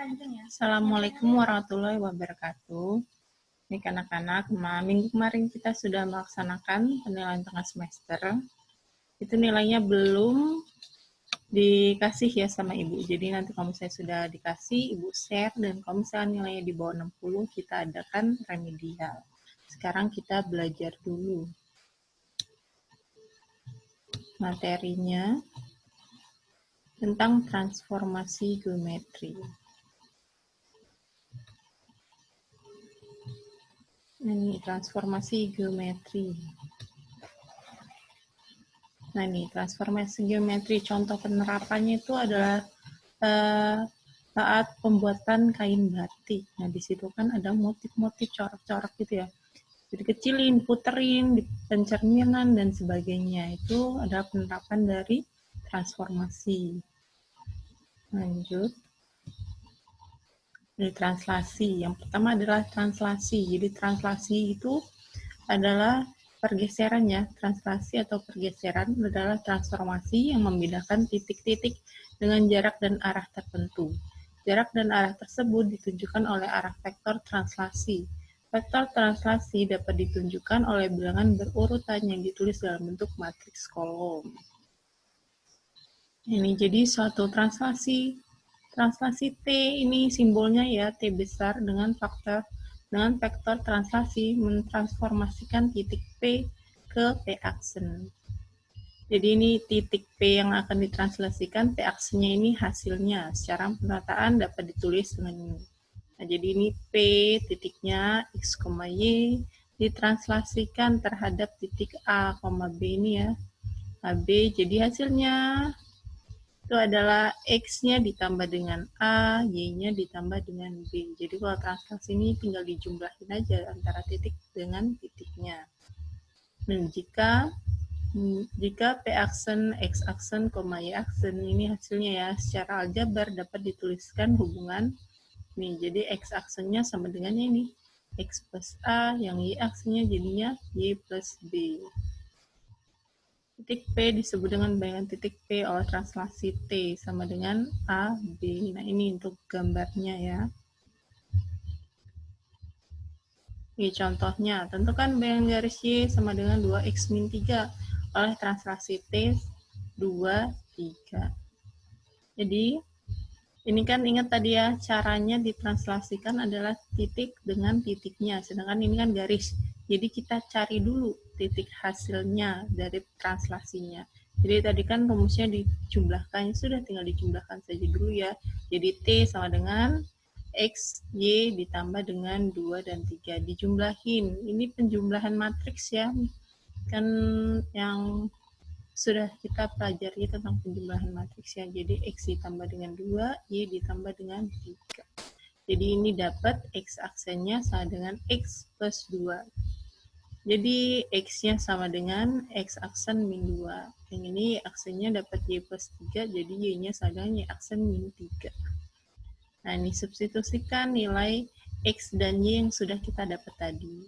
Assalamualaikum warahmatullahi wabarakatuh. Ini anak-anak, minggu kemarin kita sudah melaksanakan penilaian tengah semester. Itu nilainya belum dikasih ya sama Ibu. Jadi nanti kalau misalnya sudah dikasih, Ibu share, dan kalau misalnya nilainya di bawah 60, kita adakan remedial. Sekarang kita belajar dulu. Materinya tentang transformasi geometri. Ini transformasi geometri. Nah, ini transformasi geometri. Contoh penerapannya itu adalah saat pembuatan kain batik. Nah, di situ kan ada motif-motif corak-corak gitu ya. Jadi kecilin, puterin, pencerminan, dan sebagainya. Itu adalah penerapan dari transformasi. Lanjut. Ini translasi. Yang pertama adalah translasi. Jadi translasi itu adalah pergeseran ya. Translasi atau pergeseran adalah transformasi yang membedakan titik-titik dengan jarak dan arah tertentu. Jarak dan arah tersebut ditunjukkan oleh arah vektor translasi. Vektor translasi dapat ditunjukkan oleh bilangan berurutan yang ditulis dalam bentuk matriks kolom. Ini jadi suatu translasi. Translasi T ini simbolnya ya T besar dengan vektor translasi mentransformasikan titik P ke P aksen. Jadi ini titik P yang akan ditranslasikan, P aksennya ini hasilnya. Secara penataan dapat ditulis dengan ini. Nah, jadi ini P titiknya X, Y ditranslasikan terhadap titik A, B ini ya. AB, jadi hasilnya itu adalah X-nya ditambah dengan A, Y-nya ditambah dengan B. Jadi kalau translasi ini tinggal dijumlahin aja antara titik dengan titiknya. Dan jika P aksen, X aksen, Y aksen, ini hasilnya ya, secara aljabar dapat dituliskan hubungan nih. Jadi X aksennya sama dengan ini, X plus A, yang Y aksennya jadinya Y plus B. Titik P disebut dengan bayangan titik P oleh translasi T sama dengan A, B. Nah, ini untuk gambarnya ya. Ini contohnya, tentukan bayangan garis Y sama dengan 2X min 3 oleh translasi T 2, 3. Jadi, ini kan ingat tadi ya, caranya ditranslasikan adalah titik dengan titiknya, sedangkan ini kan garis. Jadi kita cari dulu titik hasilnya dari translasinya. Jadi tadi kan rumusnya dijumlahkan, sudah tinggal dijumlahkan saja dulu ya. Jadi T sama dengan X, Y ditambah dengan 2 dan 3. Dijumlahin, ini penjumlahan matriks ya. Kan yang sudah kita pelajari tentang penjumlahan matriks ya. Jadi X ditambah dengan 2, Y ditambah dengan 3. Jadi ini dapat X aksennya sama dengan X plus 2. Jadi X-nya sama dengan X aksen min 2. Yang ini aksennya dapat Y plus 3, jadi Y-nya sama dengan Y aksen min 3. Nah, ini substitusikan nilai X dan Y yang sudah kita dapat tadi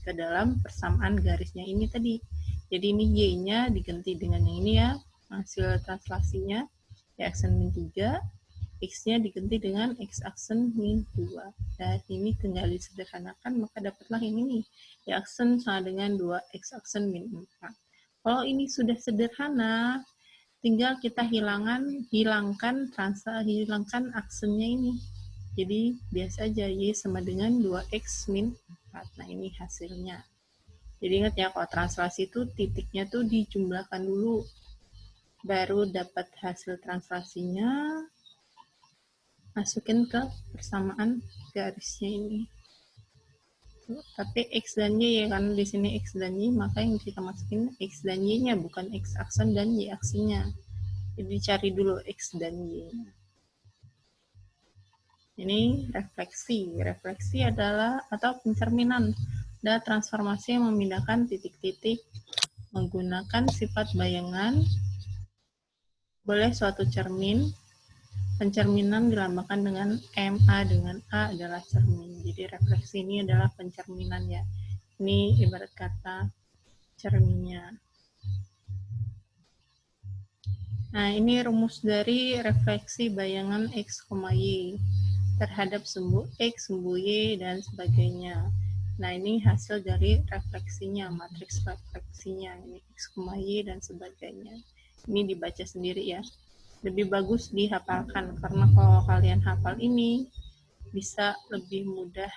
ke dalam persamaan garisnya ini tadi. Jadi ini Y-nya diganti dengan yang ini ya, hasil translasinya, Y aksen min 3, X-nya diganti dengan X aksen min 2. Dan ini tinggal disederhanakan, maka dapatlah yang ini, Y aksen sama dengan 2X aksen min 4. Kalau ini sudah sederhana, tinggal kita hilangkan aksennya ini. Jadi biasa aja Y sama dengan 2X min 4. Nah, ini hasilnya. Jadi ingat ya, kalau translasi itu titiknya tuh dijumlahkan dulu, baru dapat hasil translasinya, masukin ke persamaan garisnya ini. Tapi X dan Y ya, karena di sini X dan Y, maka yang kita masukin X dan Y-nya, bukan X aksen dan Y aksennya. Jadi cari dulu X dan Y. Ini refleksi. Refleksi adalah atau pencerminan dan transformasi yang memindahkan titik-titik menggunakan sifat bayangan. Boleh suatu cermin. Pencerminan dilambangkan dengan MA dengan A adalah cermin. Jadi refleksi ini adalah pencerminan ya. Ini ibarat kata cerminnya. Nah, ini rumus dari refleksi bayangan X, Y terhadap sumbu X, sumbu Y, dan sebagainya. Nah, ini hasil dari refleksinya, matriks refleksinya. Ini X, Y, dan sebagainya. Ini dibaca sendiri ya. Lebih bagus dihafalkan, karena kalau kalian hafal ini, bisa lebih mudah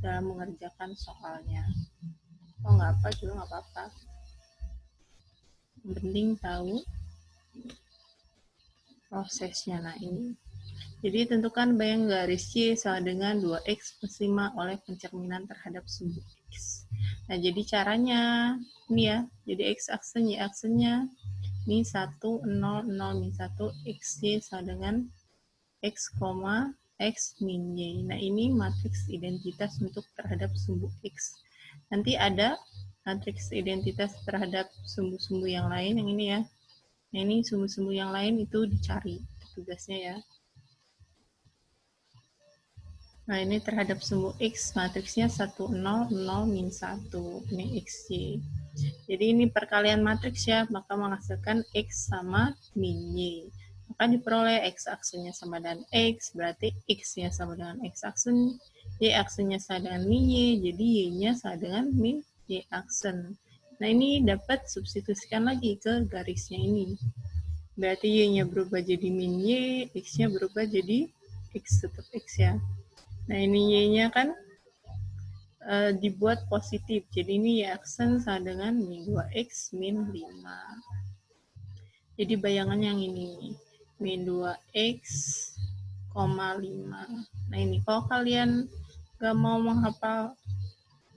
dalam mengerjakan soalnya. Kalau nggak apa juga nggak apa-apa. Yang penting tahu prosesnya. Nah, ini. Jadi tentukan bayang garis Y sama dengan 2X plus 5 oleh pencerminan terhadap sumbu X. Nah, jadi caranya ini ya. Jadi X aksen, Y aksennya ini 1, 0, 0, min 1, XY sama dengan X, X min Y. Nah, ini matriks identitas untuk terhadap sumbu X. Nanti ada matriks identitas terhadap sumbu-sumbu yang lain, yang ini ya. Nah, ini sumbu-sumbu yang lain itu dicari tugasnya ya. Nah, ini terhadap sumbu X, matriksnya 1, 0, 0, min 1. Ini XY. Jadi ini perkalian matriks ya, maka menghasilkan X sama min Y. Maka diperoleh X aksennya sama dengan X, berarti X-nya sama dengan X aksen, Y aksennya sama dengan min Y, jadi Y-nya sama dengan min Y aksen. Nah, ini dapat substitusikan lagi ke garisnya ini. Berarti Y-nya berubah jadi min Y, X-nya berubah jadi X, tetap X ya. Nah, ini Y-nya kan dibuat positif. Jadi ini Y aksen sama dengan min 2X min 5. Jadi bayangan yang ini. Min 2X, 5. Nah, ini kalau kalian gak mau menghafal,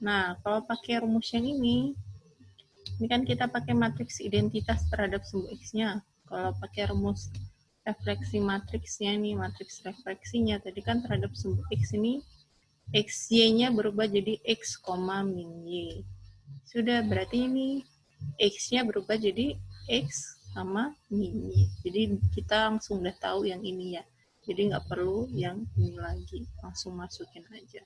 nah, kalau pakai rumus yang ini kan kita pakai matriks identitas terhadap sumbu X-nya. Kalau pakai rumus refleksi matriksnya nih, matriks refleksinya, tadi kan terhadap sumbu X ini, XY-nya berubah jadi X, min Y. Sudah, berarti ini X-nya berubah jadi X sama min Y. Jadi kita langsung udah tahu yang ini ya. Jadi nggak perlu yang ini lagi. Langsung masukin aja.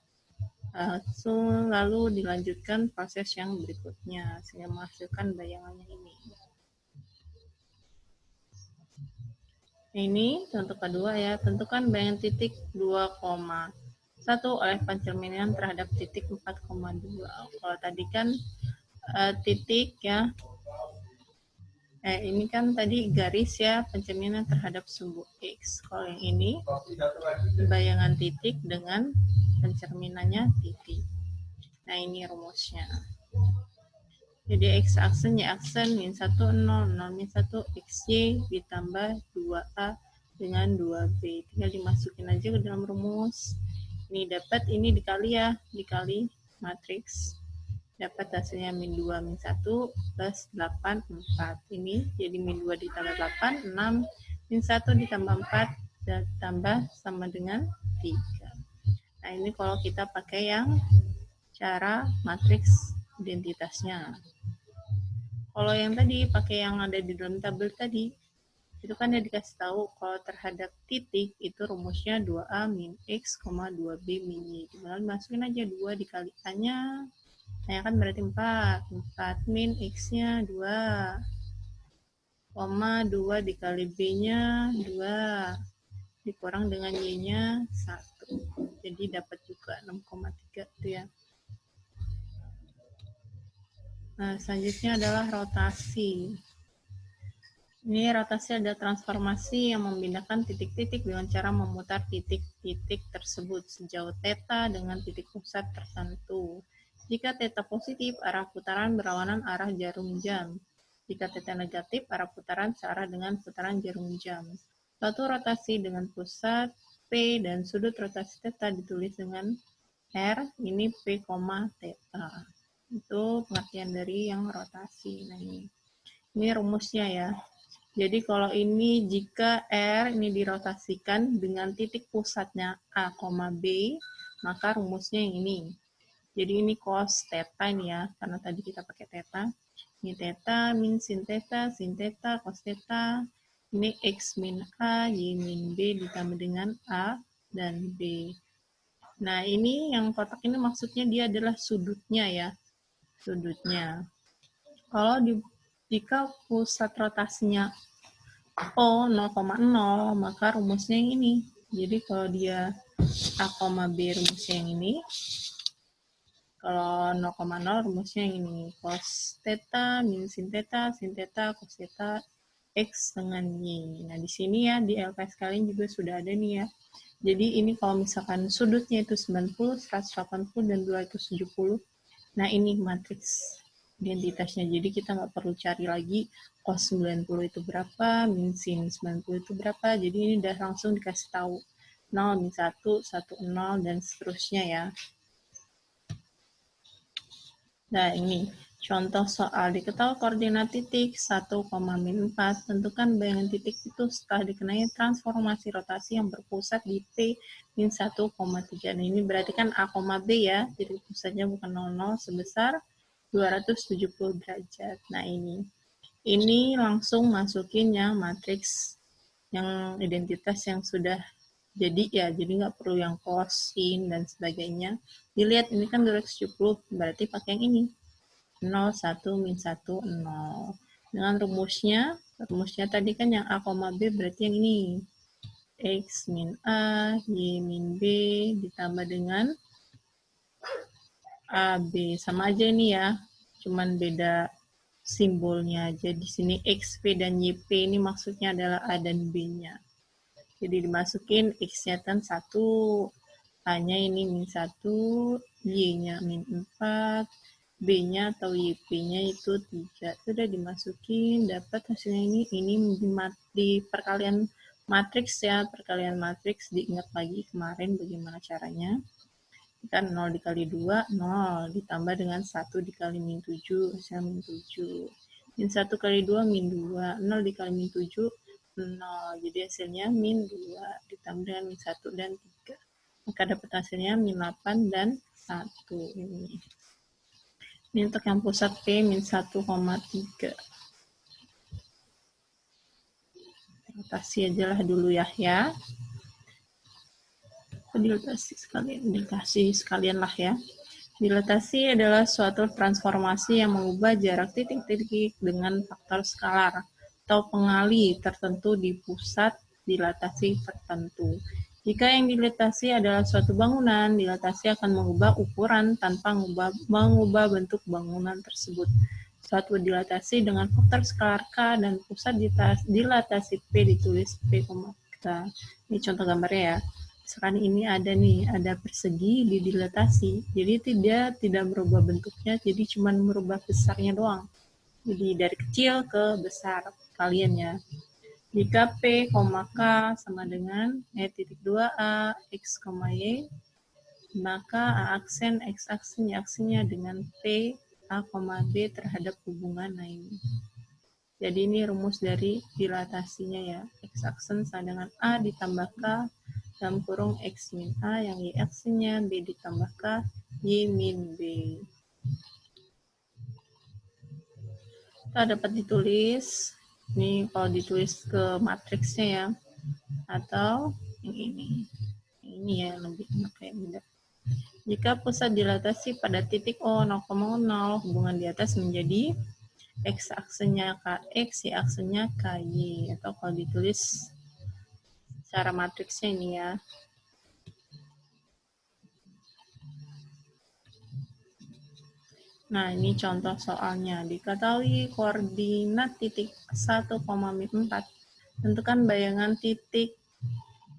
Lalu dilanjutkan proses yang berikutnya sehingga menghasilkan bayangannya ini. Ini contoh kedua ya, tentukan bayangan titik 2,1 oleh pencerminan terhadap titik 4,2. Kalau tadi kan titik ya, ini kan tadi garis ya, pencerminan terhadap sumbu X. Kalau yang ini bayangan titik dengan pencerminannya titik. Nah, ini rumusnya. Jadi X aksen, Y aksen, min 1, 0, 0, min 1, XY ditambah 2A dengan 2B. Tinggal dimasukin aja ke dalam rumus. Ini dapat, ini dikali ya, dikali matriks. Dapat hasilnya min 2, min 1, plus 8, 4. Ini jadi min 2 ditambah 8, 6, min 1 ditambah 4, ditambah sama dengan 3. Nah, ini kalau kita pakai yang cara matriks identitasnya. Kalau yang tadi pakai yang ada di dalam tabel tadi, itu kan dia dikasih tahu kalau terhadap titik itu rumusnya 2A min X, 2B min Y. Tinggal masukin aja 2 dikali A-nya. Nah, kan berarti 4. 4 min X-nya 2. 2 dikali B-nya 2. Dikurang dengan Y-nya 1. Jadi dapat juga 6,3 itu ya. Nah, selanjutnya adalah rotasi. Ini rotasi adalah transformasi yang memindahkan titik-titik dengan cara memutar titik-titik tersebut sejauh θ dengan titik pusat tertentu. Jika θ positif, arah putaran berlawanan arah jarum jam. Jika θ negatif, arah putaran searah dengan putaran jarum jam. Suatu rotasi dengan pusat P dan sudut rotasi θ ditulis dengan R, ini P, θ. Itu pengertian dari yang rotasi. Nah, ini rumusnya ya. Jadi kalau ini jika R ini dirotasikan dengan titik pusatnya A, B, maka rumusnya yang ini. Jadi ini cos θ ini ya, karena tadi kita pakai θ. Ini θ min sin θ, cos θ. Ini X min A, Y min B ditambah dengan A dan B. Nah, ini yang kotak ini maksudnya dia adalah sudutnya ya. Sudutnya. Kalau jika pusat rotasinya O 0,0, maka rumusnya yang ini. Jadi kalau dia A, B rumusnya yang ini, kalau 0,0 rumusnya yang ini. Cos theta min sin theta, cos theta, X dengan Y. Nah, di sini ya, di LKS kalian juga sudah ada nih ya. Jadi ini kalau misalkan sudutnya itu 90, 180, dan 270, nah ini matriks identitasnya. Jadi kita nggak perlu cari lagi cos 90 itu berapa, min sin 90 itu berapa. Jadi ini udah langsung dikasih tahu. 0, min 1, 1, 0, dan seterusnya ya. Nah, ini contoh soal diketahui koordinat titik 1,-4. Tentukan bayangan titik itu setelah dikenai transformasi rotasi yang berpusat di P-1,3. Nah, ini berarti kan A, B ya. Jadi pusatnya bukan 00 sebesar 270 derajat. Nah, ini langsung masukin yang matriks yang identitas yang sudah jadi ya, jadi nggak perlu yang kosin dan sebagainya. Dilihat ini kan 270, berarti pakai yang ini. 0, 1, min 1, 0. Dengan rumusnya tadi kan yang A, B berarti yang ini. X min A, Y min B, ditambah dengan A, B. Sama aja ini ya, cuman beda simbolnya aja. Di sini XP dan YP ini maksudnya adalah A dan B-nya. Jadi dimasukin X-nya kan 1, A-nya ini min 1, Y-nya min 4, B-nya atau YP-nya itu 3. Sudah dimasukin, dapat hasilnya ini di perkalian matriks ya, perkalian matriks, diingat lagi kemarin bagaimana caranya. Kan 0 dikali 2, 0, ditambah dengan 1 dikali min 7, hasilnya min 7. Min 1 kali 2, min 2, 0 dikali min 7, 0, jadi hasilnya min 2, ditambah dengan min 1 dan 3. Maka dapat hasilnya min 8 dan 1. Ini untuk yang pusat P min 1,3. Notasi aja lah dulu ya. Dilatasi sekalian lah ya. Dilatasi adalah suatu transformasi yang mengubah jarak titik-titik dengan faktor skalar atau pengali tertentu di pusat dilatasi tertentu. Jika yang dilatasi adalah suatu bangunan, dilatasi akan mengubah ukuran tanpa mengubah bentuk bangunan tersebut. Suatu dilatasi dengan faktor skalar K dan pusat dilatasi P ditulis P, K. Ini contoh gambarnya ya. Sekarang ini ada persegi didilatasi, jadi tidak merubah bentuknya, jadi cuma merubah besarnya doang. Jadi dari kecil ke besar kalian ya. Jika P, K sama dengan titik 2A, X, Y, maka A aksen, X aksen, Y aksennya dengan P, A, B terhadap hubungan ini. Jadi ini rumus dari dilatasinya ya. X aksen sama dengan A ditambah K dalam kurung X min A yang Y aksennya B ditambah K Y min B. Kita dapat ditulis, ini kalau ditulis ke matriksnya ya, atau yang ini. Ini ya lebih enak kayak beda. Jika pusat dilatasi pada titik O 0,0, hubungan di atas menjadi X aksennya KX, Y aksennya KY, atau kalau ditulis secara matriksnya ini ya. Nah, ini contoh soalnya. Diketahui koordinat titik 1,4. Tentukan bayangan titik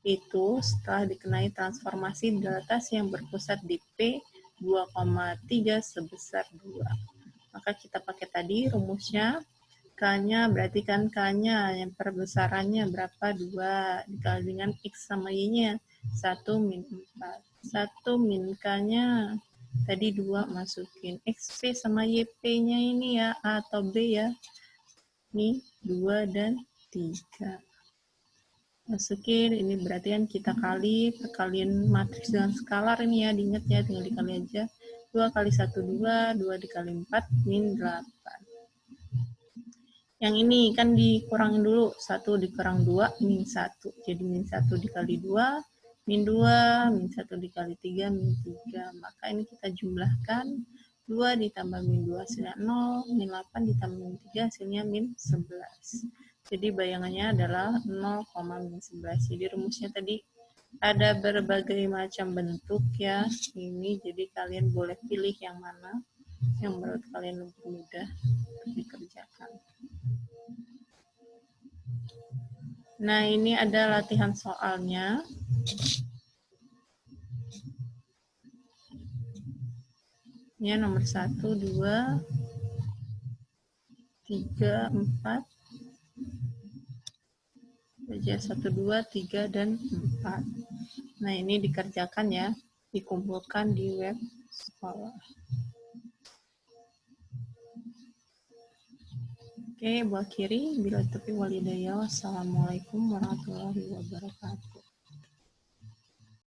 itu setelah dikenai transformasi dilatasi yang berpusat di P 2,3 sebesar 2. Maka kita pakai tadi rumusnya. K-nya berarti kan K-nya yang perbesarannya berapa? 2 dikali dengan X sama Y-nya 1 min 4. 1 min K-nya tadi 2 masukin. XP sama YP-nya ini ya, A atau B ya. Ini 2 dan 3. Masukin, ini berarti kan kita perkalian matriks dengan skalar ini ya, diingat ya, tinggal dikali aja. 2 kali 1, 2, 2 dikali 4, min 8. Yang ini kan dikurangin dulu, 1 dikurang 2, min 1. Jadi min 1 dikali 2, min 2, min 1 dikali 3, min 3. Maka ini kita jumlahkan, 2 ditambah min 2 hasilnya 0, min 8 ditambah min 3 hasilnya min 11. Jadi bayangannya adalah 0,-11. Jadi rumusnya tadi ada berbagai macam bentuk ya. Ini jadi kalian boleh pilih yang mana yang menurut kalian lebih mudah untuk dikerjakan. Nah, ini ada latihan soalnya. Ini nomor 1, 2, 3, 4. Baca 1, 2, 3, dan 4. Nah, ini dikerjakan ya. Dikumpulkan di web sekolah. Oke, Bu Akhiri. Bila taufiq wal hidayah. Wassalamualaikum warahmatullahi wabarakatuh.